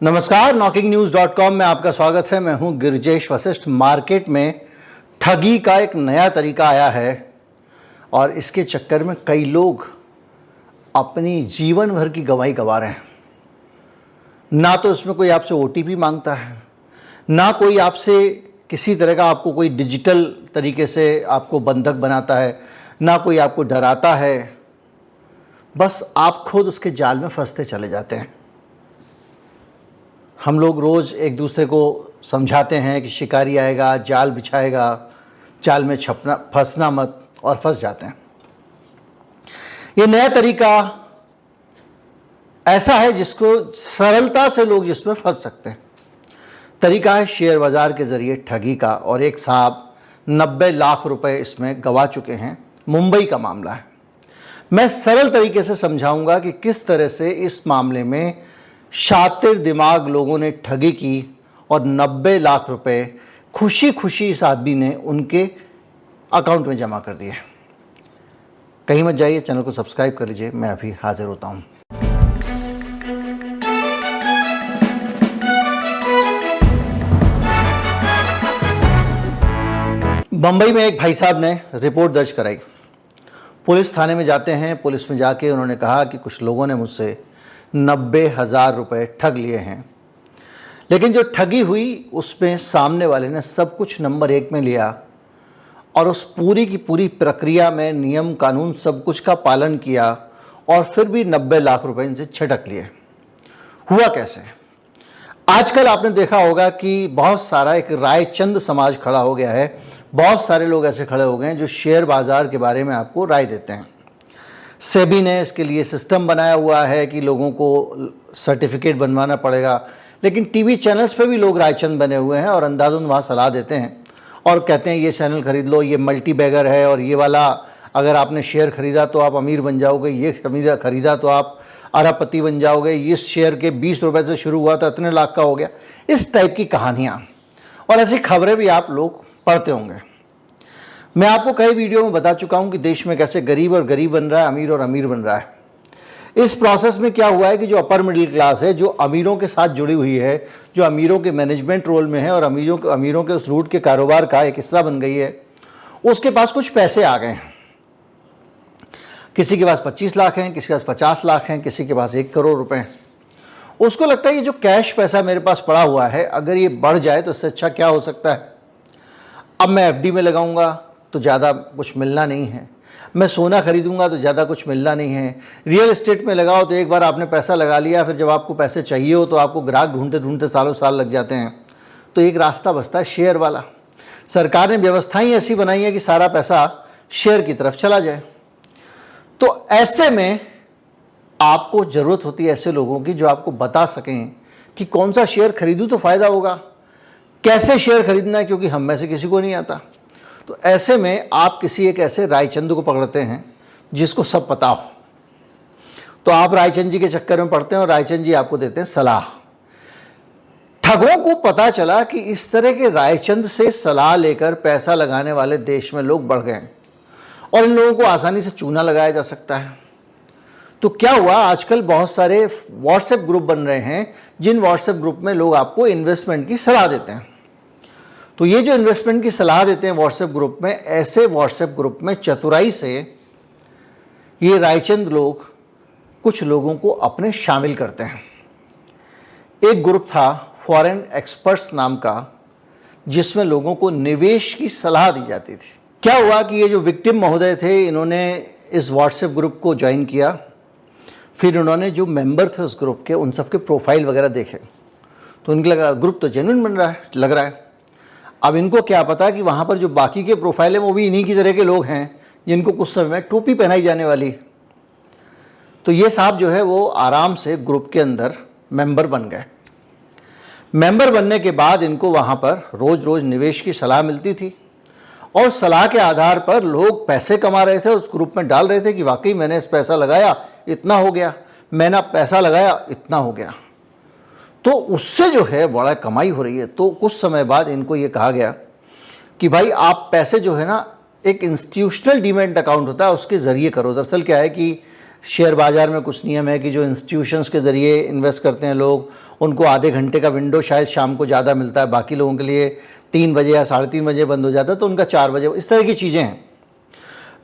नमस्कार, knocking-news.com में आपका स्वागत है। मैं हूं गिरिजेश वशिष्ठ। मार्केट में ठगी का एक नया तरीका आया है और इसके चक्कर में कई लोग अपनी जीवन भर की गवाही गंवा रहे हैं। ना तो इसमें कोई आपसे ओटीपी मांगता है, ना कोई आपसे किसी तरह का आपको कोई डिजिटल तरीके से आपको बंधक बनाता है, ना कोई आपको डराता है। बस आप खुद उसके जाल में फंसते चले जाते हैं। हम लोग रोज़ एक दूसरे को समझाते हैं कि शिकारी आएगा, जाल बिछाएगा, जाल में फंसना मत, और फंस जाते हैं। ये नया तरीका ऐसा है जिसको सरलता से लोग जिसमें फंस सकते हैं। तरीका है शेयर बाज़ार के ज़रिए ठगी का, और एक साहब 90 लाख रुपए इसमें गंवा चुके हैं। मुंबई का मामला है। मैं सरल तरीके से समझाऊंगा कि किस तरह से इस मामले में शातिर दिमाग लोगों ने ठगी की और 90 लाख रुपए खुशी खुशी इस आदमी ने उनके अकाउंट में जमा कर दिए। कहीं मत जाइए, चैनल को सब्सक्राइब कर लीजिए। मैं अभी हाजिर होता हूं। बंबई में एक भाई साहब ने रिपोर्ट दर्ज कराई। पुलिस थाने में जाते हैं। पुलिस में जाके उन्होंने कहा कि कुछ लोगों ने मुझसे 90,000 रुपये ठग लिए हैं। लेकिन जो ठगी हुई उसमें सामने वाले ने सब कुछ नंबर 1 में लिया और उस पूरी की पूरी प्रक्रिया में नियम कानून सब कुछ का पालन किया और फिर भी 90 लाख रुपए इनसे छिटक लिए। हुआ कैसे? आजकल आपने देखा होगा कि बहुत सारा एक रायचंद समाज खड़ा हो गया है। बहुत सारे लोग ऐसे खड़े हो गए हैं जो शेयर बाज़ार के बारे में आपको राय देते हैं। सेबी ने इसके लिए सिस्टम बनाया हुआ है कि लोगों को सर्टिफिकेट बनवाना पड़ेगा, लेकिन टीवी चैनल्स पे भी लोग रायचंद बने हुए हैं और अंधाधुंध वहाँ सलाह देते हैं और कहते हैं ये चैनल खरीद लो, ये मल्टी बैगर है, और ये वाला अगर आपने शेयर खरीदा तो आप अमीर बन जाओगे, ये खरीदा तो आप अरबपति बन जाओगे, इस शेयर के 20 रुपये से शुरू हुआ तो इतने लाख का हो गया। इस टाइप की कहानियाँ और ऐसी खबरें भी आप लोग पढ़ते होंगे। मैं आपको कई वीडियो में बता चुका हूं कि देश में कैसे गरीब और गरीब बन रहा है, अमीर और अमीर बन रहा है। इस प्रोसेस में क्या हुआ है कि जो अपर मिडिल क्लास है, जो अमीरों के साथ जुड़ी हुई है, जो अमीरों के मैनेजमेंट रोल में है और अमीरों के उस लूट के कारोबार का एक हिस्सा बन गई है, उसके पास कुछ पैसे आ गए हैं। किसी के पास 25 लाख हैं, किसी के पास 50 लाख हैं, किसी के पास 1 करोड़ रुपए हैं। उसको लगता है ये जो कैश पैसा मेरे पास पड़ा हुआ है, अगर ये बढ़ जाए तो इससे अच्छा क्या हो सकता है। अब मैं एफडी में लगाऊंगा तो ज़्यादा कुछ मिलना नहीं है, मैं सोना खरीदूंगा तो ज़्यादा कुछ मिलना नहीं है, रियल एस्टेट में लगाओ तो एक बार आपने पैसा लगा लिया, फिर जब आपको पैसे चाहिए हो तो आपको ग्राहक ढूंढते ढूंढते सालों साल लग जाते हैं। तो एक रास्ता बचता है शेयर वाला। सरकार ने व्यवस्थाएं ऐसी बनाई है कि सारा पैसा शेयर की तरफ चला जाए। तो ऐसे में आपको ज़रूरत होती है ऐसे लोगों की जो आपको बता सकें कि कौन सा शेयर खरीदूँ तो फ़ायदा होगा, कैसे शेयर खरीदना है, क्योंकि हम में से किसी को नहीं आता। तो ऐसे में आप किसी एक ऐसे रायचंद को पकड़ते हैं जिसको सब पता हो, तो आप रायचंद जी के चक्कर में पड़ते हैं और रायचंद जी आपको देते हैं सलाह। ठगों को पता चला कि इस तरह के रायचंद से सलाह लेकर पैसा लगाने वाले देश में लोग बढ़ गए हैं और इन लोगों को आसानी से चूना लगाया जा सकता है। तो क्या हुआ, आजकल बहुत सारे व्हाट्सएप ग्रुप बन रहे हैं जिन व्हाट्सएप ग्रुप में लोग आपको इन्वेस्टमेंट की सलाह देते हैं। तो ये जो इन्वेस्टमेंट की सलाह देते हैं व्हाट्सएप ग्रुप में, ऐसे व्हाट्सएप ग्रुप में चतुराई से ये रायचंद लोग कुछ लोगों को अपने शामिल करते हैं। एक ग्रुप था फॉरेन एक्सपर्ट्स नाम का, जिसमें लोगों को निवेश की सलाह दी जाती थी। क्या हुआ कि ये जो विक्टिम महोदय थे, इन्होंने इस व्हाट्सएप ग्रुप को ज्वाइन किया। फिर उन्होंने जो मेंबर थे उस ग्रुप के, उन सबके प्रोफाइल वगैरह देखे तो उनको लगा ग्रुप तो जेन्युइन बन रहा है, लग रहा है। अब इनको क्या पता कि वहाँ पर जो बाकी के प्रोफाइल हैं वो भी इन्हीं की तरह के लोग हैं जिनको कुछ समय में टोपी पहनाई जाने वाली। तो ये साहब जो है वो आराम से ग्रुप के अंदर मेंबर बन गए। मेंबर बनने के बाद इनको वहाँ पर रोज़ रोज़ निवेश की सलाह मिलती थी और सलाह के आधार पर लोग पैसे कमा रहे थे, उस ग्रुप में डाल रहे थे कि वाकई मैंने इस पैसा लगाया इतना हो गया, मैंने पैसा लगाया इतना हो गया। तो उससे जो है बड़ा कमाई हो रही है। तो कुछ समय बाद इनको ये कहा गया कि भाई आप पैसे जो है ना, एक इंस्टीट्यूशनल डीमैट अकाउंट होता है उसके ज़रिए करो। दरअसल क्या है कि शेयर बाज़ार में कुछ नियम है कि जो इंस्टीट्यूशंस के ज़रिए इन्वेस्ट करते हैं लोग, उनको आधे घंटे का विंडो शायद शाम को ज़्यादा मिलता है, बाकी लोगों के लिए 3 बजे या 3:30 बजे बंद हो जाता है, तो उनका 4 बजे, इस तरह की चीज़ें हैं।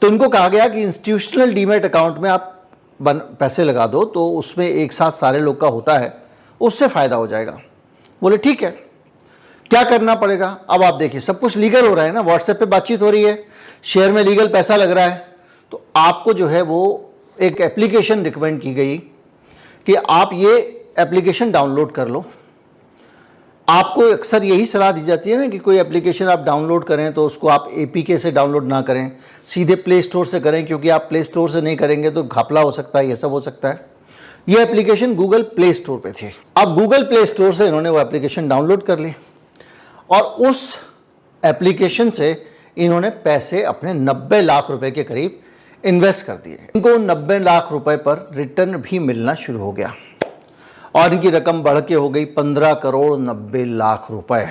तो इनको कहा गया कि इंस्टीट्यूशनल डीमैट अकाउंट में आप पैसे लगा दो, तो उसमें एक साथ सारे लोग का होता है, उससे फ़ायदा हो जाएगा। बोले ठीक है, क्या करना पड़ेगा? अब आप देखिए, सब कुछ लीगल हो रहा है ना, व्हाट्सएप पे बातचीत हो रही है, शेयर में लीगल पैसा लग रहा है, तो आपको जो है वो एक एप्लीकेशन रिकमेंड की गई कि आप ये एप्लीकेशन डाउनलोड कर लो। आपको अक्सर यही सलाह दी जाती है ना कि कोई एप्लीकेशन आप डाउनलोड करें तो उसको आप एपीके से डाउनलोड ना करें, सीधे प्ले स्टोर से करें, क्योंकि आप प्ले स्टोर से नहीं करेंगे तो घपला हो सकता है, ये सब हो सकता है। ये एप्लीकेशन गूगल प्ले स्टोर पे थी। अब गूगल प्ले स्टोर से इन्होंने वो एप्लीकेशन डाउनलोड कर ली और उस एप्लीकेशन से इन्होंने पैसे अपने 90 लाख रुपए के करीब इन्वेस्ट कर दिए। इनको 90 लाख रुपए पर रिटर्न भी मिलना शुरू हो गया और इनकी रकम बढ़ के हो गई 15 करोड़ 90 लाख रुपए।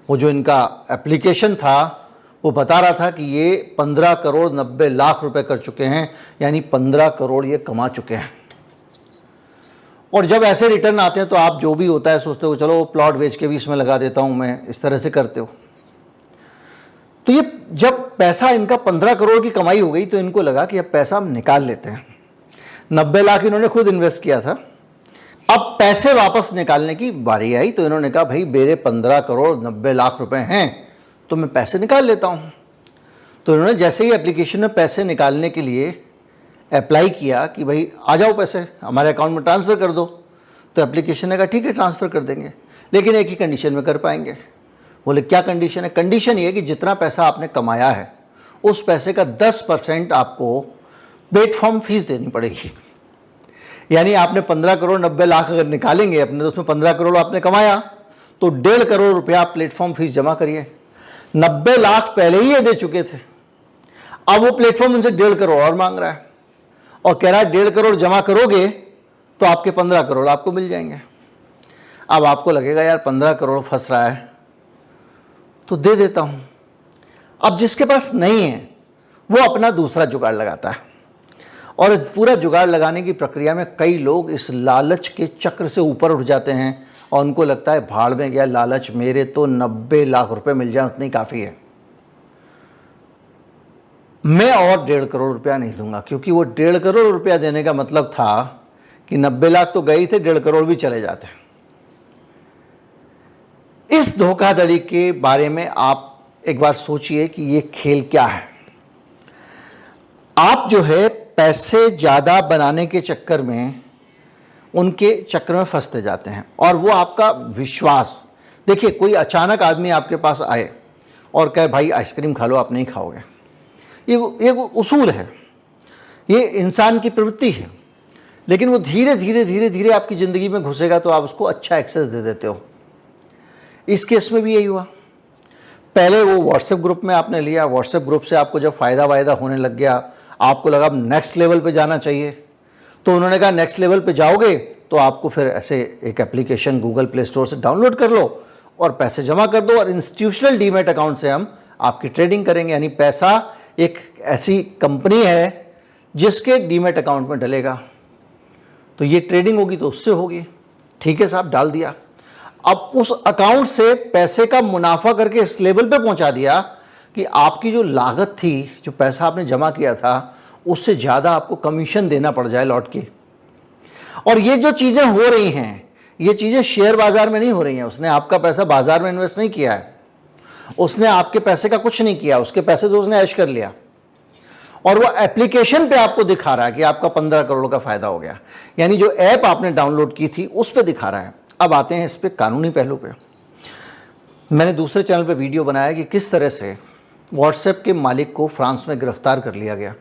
वो जो इनका एप्लीकेशन था वो बता रहा था कि ये 15 करोड़ 90 लाख रुपए कर चुके हैं, यानी 15 करोड़ ये कमा चुके हैं। और जब ऐसे रिटर्न आते हैं तो आप जो भी होता है सोचते हो चलो प्लॉट बेच के भी इसमें लगा देता हूं मैं, इस तरह से करते हो। तो ये जब पैसा इनका 15 करोड़ की कमाई हो गई तो इनको लगा कि अब पैसा हम निकाल लेते हैं। 90 लाख इन्होंने खुद इन्वेस्ट किया था, अब पैसे वापस निकालने की बारी आई तो इन्होंने कहा भाई मेरे 15 करोड़ 90 लाख रुपए हैं तो मैं पैसे निकाल लेता हूं। तो इन्होंने जैसे ही एप्लीकेशन में पैसे निकालने के लिए अप्लाई किया कि भाई आ जाओ पैसे हमारे अकाउंट में ट्रांसफ़र कर दो, तो एप्लीकेशन ने कहा ठीक है ट्रांसफ़र कर देंगे, लेकिन एक ही कंडीशन में कर पाएंगे। बोले क्या कंडीशन है? कंडीशन ये कि जितना पैसा आपने कमाया है उस पैसे का 10% आपको प्लेटफॉर्म फीस देनी पड़ेगी। यानी आपने 15 करोड़ 90 लाख अगर निकालेंगे अपने, तो उसमें 15 करोड़ आपने कमाया तो 1.5 करोड़ रुपया आप प्लेटफॉर्म फीस जमा करिए। 90 लाख पहले ही ये दे चुके थे, अब वो प्लेटफॉर्म उनसे 1.5 करोड़ और मांग रहा है और कह रहा है 1.5 करोड़ जमा करोगे तो आपके 15 करोड़ आपको मिल जाएंगे। अब आपको लगेगा यार 15 करोड़ फंस रहा है तो दे देता हूं। अब जिसके पास नहीं है वो अपना दूसरा जुगाड़ लगाता है और पूरा जुगाड़ लगाने की प्रक्रिया में कई लोग इस लालच के चक्र से ऊपर उठ जाते हैं और उनको लगता है भाड़ में गया लालच, मेरे तो 90 लाख रुपए मिल जाए उतनी काफ़ी है, मैं और 1.5 करोड़ रुपया नहीं दूंगा। क्योंकि वो 1.5 करोड़ रुपया देने का मतलब था कि 90 लाख तो गए थे, 1.5 करोड़ भी चले जाते। इस धोखाधड़ी के बारे में आप एक बार सोचिए कि ये खेल क्या है। आप जो है पैसे ज़्यादा बनाने के चक्कर में उनके चक्कर में फंसते जाते हैं और वो आपका विश्वास, देखिए कोई अचानक आदमी आपके पास आए और कहे भाई आइसक्रीम खा लो, आप नहीं खाओगे, ये उसूल है, ये इंसान की प्रवृत्ति है। लेकिन वो धीरे धीरे धीरे धीरे आपकी ज़िंदगी में घुसेगा तो आप उसको अच्छा एक्सेस दे देते हो। इस केस में भी यही हुआ। पहले वो व्हाट्सएप ग्रुप में आपने लिया, व्हाट्सएप ग्रुप से आपको जब फ़ायदा वायदा होने लग गया, आपको लगा अब नेक्स्ट लेवल पे जाना चाहिए, तो उन्होंने कहा नेक्स्ट लेवल पे जाओगे तो आपको फिर ऐसे एक एप्लीकेशन गूगल प्ले स्टोर से डाउनलोड कर लो और पैसे जमा कर दो और इंस्टीट्यूशनल डीमैट अकाउंट से हम आपकी ट्रेडिंग करेंगे। यानी पैसा एक ऐसी कंपनी है जिसके डीमैट अकाउंट में डलेगा, तो ये ट्रेडिंग होगी तो उससे होगी। ठीक है साहब, डाल दिया। अब उस अकाउंट से पैसे का मुनाफा करके इस लेवल पे पहुंचा दिया कि आपकी जो लागत थी, जो पैसा आपने जमा किया था, उससे ज़्यादा आपको कमीशन देना पड़ जाए लौट के। और ये जो चीज़ें हो रही हैं, ये चीज़ें शेयर बाजार में नहीं हो रही हैं। उसने आपका पैसा बाजार में इन्वेस्ट नहीं किया है, उसने आपके पैसे का कुछ नहीं किया, उसके पैसे से उसने ऐश कर लिया और वो एप्लीकेशन पे आपको दिखा रहा है कि आपका 15 करोड़ का फायदा हो गया। यानी जो ऐप आपने डाउनलोड की थी उस पर दिखा रहा है। अब आते हैं इस पे कानूनी पहलू पे। मैंने दूसरे चैनल पे वीडियो बनाया कि किस तरह से व्हाट्सएप के मालिक को फ्रांस में गिरफ्तार कर लिया गया,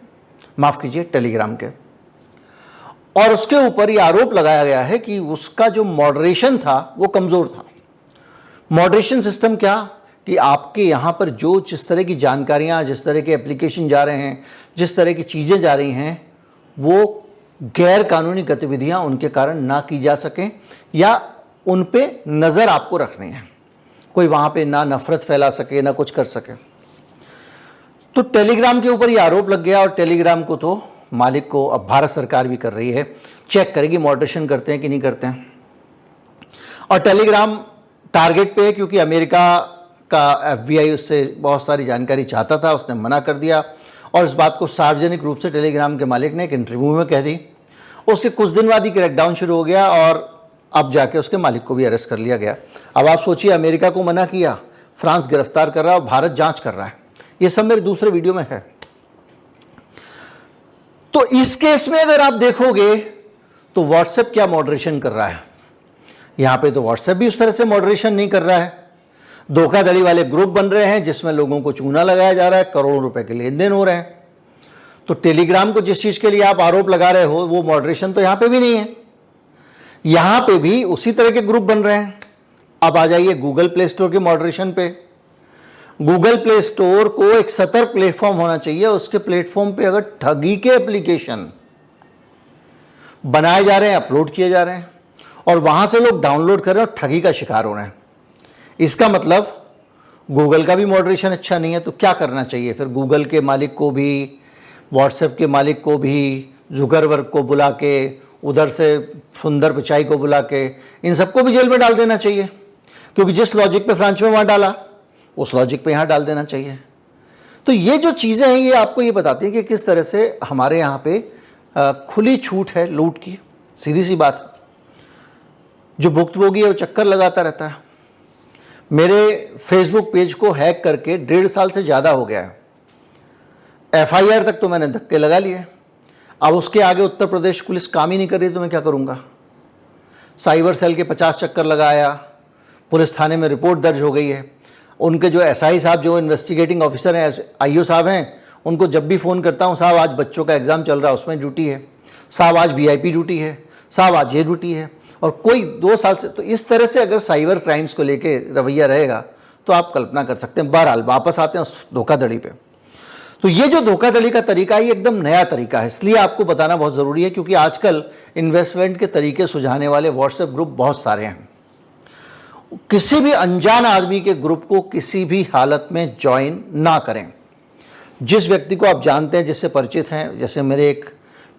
माफ़ कीजिए टेलीग्राम के, और उसके ऊपर ये आरोप लगाया गया है कि उसका जो मॉडरेशन था वो कमज़ोर था। मॉडरेशन सिस्टम क्या कि आपके यहाँ पर जो जिस तरह की जानकारियाँ, जिस तरह के एप्लीकेशन जा रहे हैं, जिस तरह की चीज़ें जा रही हैं, वो गैर कानूनी गतिविधियाँ उनके कारण ना की जा सकें या उन पे नज़र आपको रखनी है, कोई वहाँ पे ना नफ़रत फैला सके ना कुछ कर सके। तो टेलीग्राम के ऊपर ये आरोप लग गया और टेलीग्राम को तो मालिक को अब भारत सरकार भी कर रही है, चेक करेगी मॉडरेशन करते हैं कि नहीं करते हैं। और टेलीग्राम टारगेट पे है क्योंकि अमेरिका का FBI उससे बहुत सारी जानकारी चाहता था, उसने मना कर दिया और इस बात को सार्वजनिक रूप से टेलीग्राम के मालिक ने एक इंटरव्यू में कह दी। उसके कुछ दिन बाद ही क्रैकडाउन शुरू हो गया और अब जाके उसके मालिक को भी अरेस्ट कर लिया गया। अब आप सोचिए, अमेरिका को मना किया, फ्रांस गिरफ्तार कर रहा है और भारत जांच कर रहा है। ये सब मेरे दूसरे वीडियो में है। तो इस केस में अगर आप देखोगे तो व्हाट्सएप क्या मॉडरेशन कर रहा है, यहां पे तो व्हाट्सएप भी उस तरह से मॉडरेशन नहीं कर रहा है। धोखाधड़ी वाले ग्रुप बन रहे हैं जिसमें लोगों को चूना लगाया जा रहा है, करोड़ों रुपए के लेन देन हो रहे हैं। तो टेलीग्राम को जिस चीज के लिए आप आरोप लगा रहे हो वो मॉडरेशन तो यहां पे भी नहीं है, यहां पे भी उसी तरह के ग्रुप बन रहे हैं। अब आ जाइए गूगल प्ले स्टोर के मॉडरेशन पे। गूगल प्ले स्टोर को एक सतर्क प्लेटफॉर्म होना चाहिए। उसके प्लेटफॉर्म पे अगर ठगी के एप्लीकेशन बनाए जा रहे हैं, अपलोड किए जा रहे हैं और वहां से लोग डाउनलोड कर रहे हैं और ठगी का शिकार हो रहे हैं, इसका मतलब गूगल का भी मॉडरेशन अच्छा नहीं है। तो क्या करना चाहिए फिर? गूगल के मालिक को भी, व्हाट्सएप के मालिक को भी, जुकरबर्ग को बुला के, उधर से सुंदर पिचाई को बुला के, इन सबको भी जेल में डाल देना चाहिए, क्योंकि जिस लॉजिक पे फ्रांस में वहां डाला उस लॉजिक पे यहां डाल देना चाहिए। तो ये जो चीज़ें हैं ये आपको ये बताती हैं कि किस तरह से हमारे यहाँ पे खुली छूट है लूट की। सीधी सी बात, जो भुक्तभोगी है वो चक्कर लगाता रहता है। मेरे फेसबुक पेज को हैक करके 1.5 साल से ज़्यादा हो गया है। FIR तक तो मैंने धक्के लगा लिए, अब उसके आगे उत्तर प्रदेश पुलिस काम ही नहीं कर रही तो मैं क्या करूँगा। साइबर सेल के 50 चक्कर लगाया, पुलिस थाने में रिपोर्ट दर्ज हो गई है। उनके जो SI साहब, जो इन्वेस्टिगेटिंग ऑफिसर हैं, IO साहब हैं, उनको जब भी फ़ोन करता हूँ, साहब आज बच्चों का एग्ज़ाम चल रहा है उसमें ड्यूटी है, साहब आज VIP ड्यूटी है, साहब आज ये ड्यूटी है, और कोई 2 साल से। तो इस तरह से अगर साइबर क्राइम्स को लेके रवैया रहेगा तो आप कल्पना कर सकते हैं। बहरहाल वापस आते हैं उस धोखाधड़ी पे। तो ये जो धोखाधड़ी का तरीका है ये एकदम नया तरीका है, इसलिए आपको बताना बहुत ज़रूरी है, क्योंकि आजकल इन्वेस्टमेंट के तरीके सुझाने वाले व्हाट्सएप ग्रुप बहुत सारे हैं। किसी भी अनजान आदमी के ग्रुप को किसी भी हालत में ज्वाइन ना करें। जिस व्यक्ति को आप जानते हैं, जिससे परिचित हैं, जैसे मेरे एक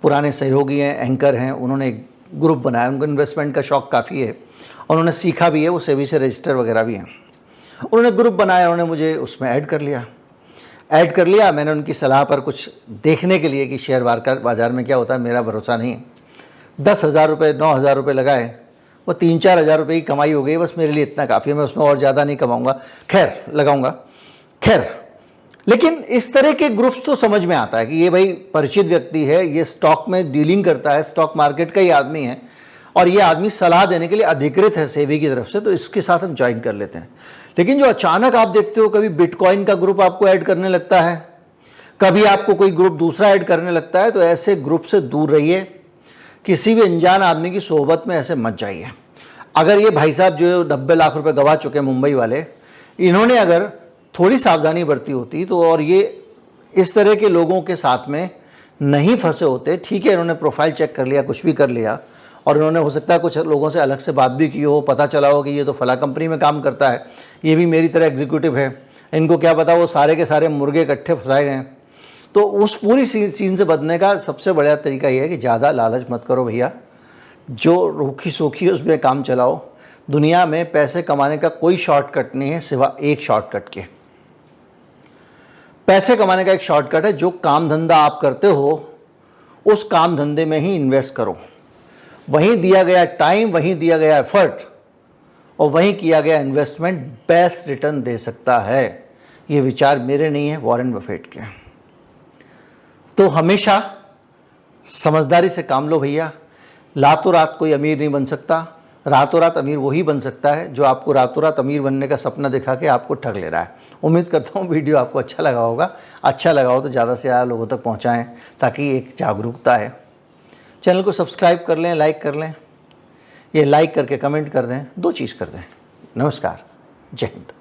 पुराने सहयोगी हैं, एंकर हैं, उन्होंने एक ग्रुप बनाया, उनको इन्वेस्टमेंट का शौक़ काफ़ी है और उन्होंने सीखा भी है, वो सेबी से रजिस्टर वगैरह भी हैं। उन्होंने ग्रुप बनाया, उन्होंने मुझे उसमें ऐड कर लिया। मैंने उनकी सलाह पर कुछ देखने के लिए कि शेयर बाज़ार में क्या होता है, मेरा भरोसा नहीं है, 10,000 रुपये 9,000 रुपये लगाए, वो 3-4 हज़ार रुपये की कमाई हो गई। बस मेरे लिए इतना काफ़ी है, मैं उसमें और ज़्यादा नहीं कमाऊँगा, लगाऊँगा। लेकिन इस तरह के ग्रुप्स तो समझ में आता है कि ये भाई परिचित व्यक्ति है, ये स्टॉक में डीलिंग करता है, स्टॉक मार्केट का ही आदमी है और ये आदमी सलाह देने के लिए अधिकृत है सेबी की तरफ से, तो इसके साथ हम ज्वाइन कर लेते हैं। लेकिन जो अचानक आप देखते हो, कभी बिटकॉइन का ग्रुप आपको ऐड करने लगता है, कभी आपको कोई ग्रुप दूसरा ऐड करने लगता है, तो ऐसे ग्रुप से दूर रहिए। किसी भी अनजान आदमी की सोहबत में ऐसे मत जाइए। अगर ये भाई साहब जो 90 लाख रुपए गवा चुके हैं मुंबई वाले, इन्होंने अगर थोड़ी सावधानी बरती होती तो, और ये इस तरह के लोगों के साथ में नहीं फंसे होते। ठीक है, इन्होंने प्रोफाइल चेक कर लिया, कुछ भी कर लिया, और इन्होंने हो सकता है कुछ लोगों से अलग से बात भी की हो, पता चला हो कि ये तो फला कंपनी में काम करता है, ये भी मेरी तरह एग्जीक्यूटिव है, इनको क्या पता वो सारे के सारे मुर्गे इकट्ठे फंसाए गए हैं। तो उस पूरी सीन से बचने का सबसे बढ़िया तरीका ये है कि ज़्यादा लालच मत करो भैया, जो रूखी सूखी उसमें काम चलाओ। दुनिया में पैसे कमाने का कोई शॉर्टकट नहीं है सिवा एक शॉर्टकट के। पैसे कमाने का एक शॉर्टकट है, जो काम धंधा आप करते हो उस काम धंधे में ही इन्वेस्ट करो। वहीं दिया गया टाइम, वहीं दिया गया एफर्ट और वहीं किया गया इन्वेस्टमेंट बेस्ट रिटर्न दे सकता है। ये विचार मेरे नहीं है, वॉरेन बफेट के। तो हमेशा समझदारी से काम लो भैया। रातों रात कोई अमीर नहीं बन सकता। रातों रात अमीर वही बन सकता है जो आपको रातों रात अमीर बनने का सपना दिखा के आपको ठग ले रहा है। उम्मीद करता हूँ वीडियो आपको अच्छा लगा होगा। अच्छा लगा हो तो ज़्यादा से ज़्यादा लोगों तक पहुँचाएँ ताकि एक जागरूकता है। चैनल को सब्सक्राइब कर लें, लाइक कर लें। ये लाइक करके कमेंट कर दें, 2 चीज़ कर दें। नमस्कार, जय हिंद।